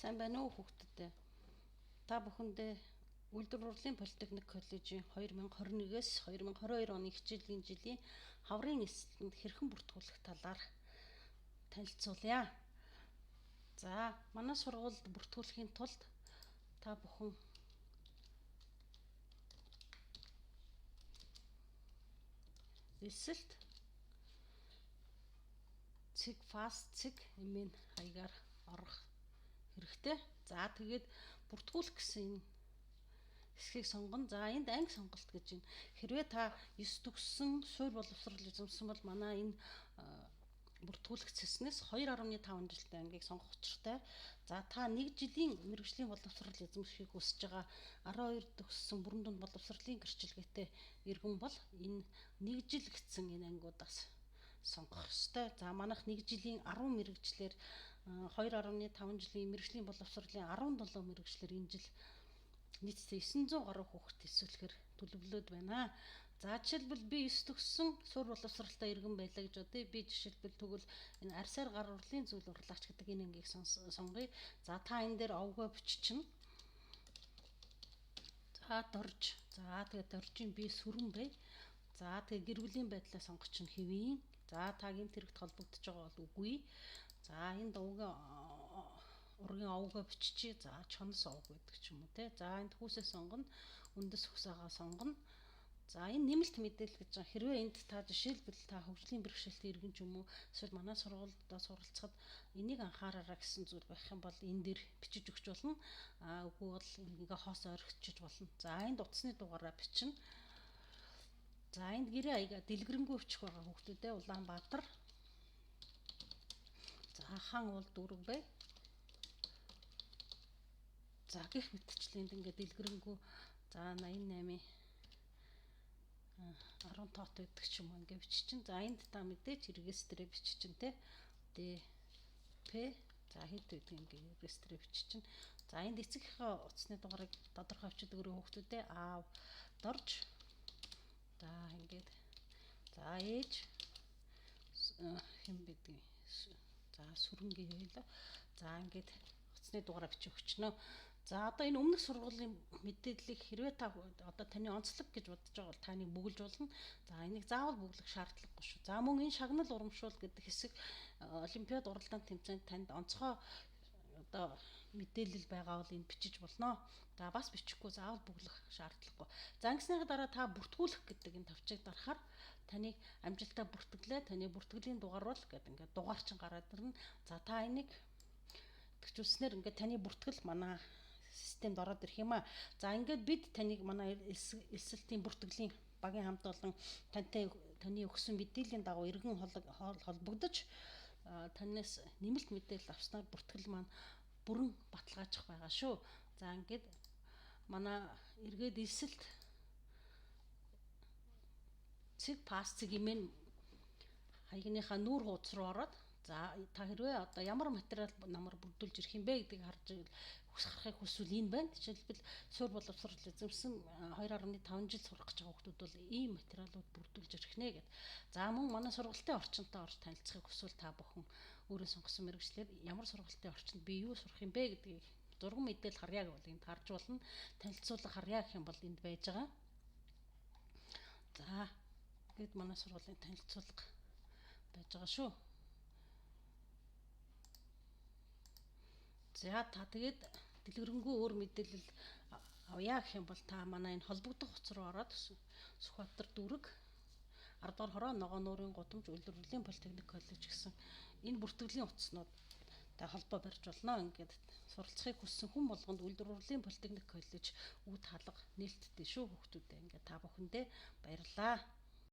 Сайн байна уу хүүхдүүд? Та бүхэндээ Үйлдвэр хурлын Политехник коллежийн 2021-с 2022 оны хичээлийн жилийн хаврын эсэлтэнд хэрхэн бүртгүүлэх талаар танилцуулъя. За, манай сургуульд бүртгүүлэхийн тулд та бүхэн эсэлт цэг фаст цэг эмээн хаягаар орох хэрэгтэй. За тэгээд бүртгүүлэх гэсэн хэсгийг сонгоно. За энд анги сонголт гэж байна. Хэрвээ та 9 төгссөн суурь боловсрол эзэмсэн бол манай энэ бүртгүүлэх цэснээс 2.5 жилтэй ангийг сонгох учиртай. За та 1 жилийн мэргэжлийн боловсрол эзэмшихийг хүсэж байгаа 12 төгссөн бүрэн дунд боловсролын гэрчилгээтэй иргэн бол энэ 1 жил гэсэн энэ ангиудаас сонгох ёстой. За манайх 1 жилийн 10 мэргэжлэр 2.5 жилийн мэргэжлийн боловсролын 17 мэргэжлэр энэ жил нийтдээ 900 гаруй хүүхэд төсөөлөхөр төлөвлөд байна. За жишээлбэл би 9 төгссөн суурь боловсролтой иргэн байлаа гэж бодъё. Би жишээлбэл тэгвэл энэ арьсаар гар урлын зүйл урлагч гэдэг энэ ангийг сонгоё. За та энэ дээр овгоо биччихнэ. За дорж. За тэгээд доржийн би сүрэн бай. За тэгээд гэр бүлийн байдлаа сонгоч нь хэвийн. За та гэмт хэрэгт холбогдож байгаа бол үгүй. За энд ургийн овгоо биччихье. За чонос овг гэдэг ч юм уу те. За энд хүүсээ сонгоно. Үндэс хүсаагаа сонгоно. За энэ нэмэлт мэдээлэл гэж байгаа. Хэрвээ энд та жишээлбэл та хөгжлийн бэрхшээлтэй иргэн ч юм уу эсвэл манай сургуульдаа суралцахад энийг анхаараарай гэсэн зүйл байх юм бол энэ дээр бичиж өгч болно. Үгүй бол ингээ хоос ойрхичиж болно. За энд утасны дугаараа бичнэ. За энд гэрээ аяга дэлгэрэнгүй өчөх байгаа хүүхдүүдээ Улаанбаатар. За хаан уул дүүрэг бай. За гэх мэтчлэнд ингээ дэлгэрэнгүй. За 88 10 тоот гэдэг ч юм уу ингээ биччихэн. За энд та мэдээч регистрээ биччихэн те. ДП за хэд гэдэг ингээ регистрээ биччихэн. За энд эцэгийнхээ утасны дугаарыг тодорхойлж өгөрөө хүүхдүүдээ аав дорж. За ингээд за ээж хэм бидгийг за сүрэнгийн хоёлоо. За ингээд утасны дугаараа бичиж өгчнөө. За одоо энэ өмнөх сургуулийн мэдээллийг хэрвээ та одоо таны онцлог гэж бодож байгаа бол таныг бүгэлж болно. За энийг заавал бүглэх шаардлагагүй шүү. За мөн энэ шагнал урамшуул гэдэг хэсэг олимпиад уралдаан тэмцээнд танд онцгой одоо мэдээлэл байгаа бол энд бичиж болно. За бас бичихгүй заавал бүглэх шаардлагагүй. За ингэснийхаа дараа та бүртгүүлэх гэдэг энэ тавчийг дарахаар таныг амжилттай бүртгэлээ. Таны бүртгэлийн дугаар бол гэдэг ингээд дугаар чинь гараад ирнэ. За та энийг тэгчүүлснээр ингээд таны бүртгэл манай системд ороод ирэх юм аа. За ингээд бид таныг манай эсэлтийн бүртгэлийн багийн хамт олон таны өгсөн мэдээллийн дагуу иргэн холбогдож танаас нэмэлт мэдээлэл авснаар бүртгэл маань бүрэн баталгаачих байгаа шүү. За ингээд манай эргээд эсэлт цэг пас цэг имэн хаягныхаа нүүр хуудас руу ороод за та хэрвээ одоо ямар материал намар бүрдүүлж ирэх юм бэ гэдгийг харж харахыг хүсвэл энэ байна. Жишээлбэл суурь боловсрол эзэмсэн 2.5 жил сурах гэж байгаа хүмүүс бол ийм материалууд бүрдүүлж ирэх нэ гэд. За мөн манай сургалтын орчинтой орж танилцахыг хүсвэл та бүхэн өөрөө сонгосон мэргэжлэр ямар сургалтын орчинд би юу сурах юм бэ гэдгийг зурган мэдээлэл харьяа гэвэл энд харж болно. Танилцуулга харьяа гэх юм бол энд байж байгаа. За гээд манай сургуулийн танилцуулга байж байгаа шүү. За та тэгээд дэлгэрэнгүй өөр мэдээлэл авъя гэх юм бол та манай энэ холбогдох утас руу ороод Сүхбаатар дүүрэг 10 дугаар хороо ногоо нуурын гудамж Үйлдвэр хурлын Политехник коллеж гэсэн энэ бүртгэлийн утаснууд та холбоо барьж болно. Ингээд суралцахыг хүссэн хүн болгонд Үйлдвэр хурлын Политехник коллеж үүд хаалга нээлттэй шүү хүүхдүүдээ. Ингээд та бүхэндээ баярлалаа.